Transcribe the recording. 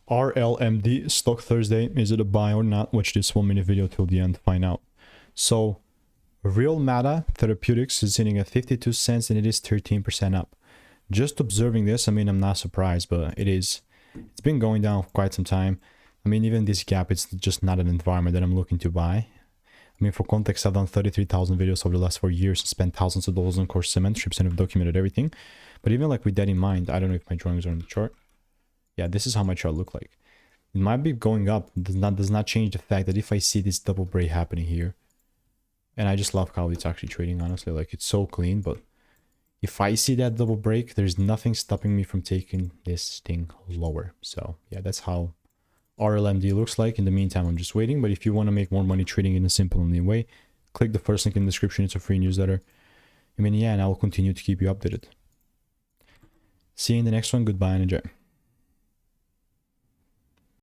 RLMD Stock Thursday. Is it a buy or not? Watch this 1-minute video till the end to find out. So Relmada Therapeutics is sitting at 52 cents and it is 13% up. Just observing this, I mean, I'm not surprised, but it's been going down for quite some time. I mean, even this gap, it's just not an environment that I'm looking to buy. I mean, for context, I've done 33,000 videos over the last 4 years and spent thousands of dollars on course cement strips and have documented everything. But even like with that in mind, I don't know if my drawings are on the chart. Yeah, this is how my chart look like. It might be going up. It does not change the fact that if I see this double break happening here, and I just love how it's actually trading, honestly, like it's so clean. But if I see that double break, there's nothing stopping me from taking this thing lower. So yeah, that's how RLMD looks like. In the meantime, I'm just waiting. But if you want to make more money trading in a simple and neat way, click the first link in the description. It's a free newsletter. I mean, yeah, and I will continue to keep you updated. See you in the next one. Goodbye and enjoy.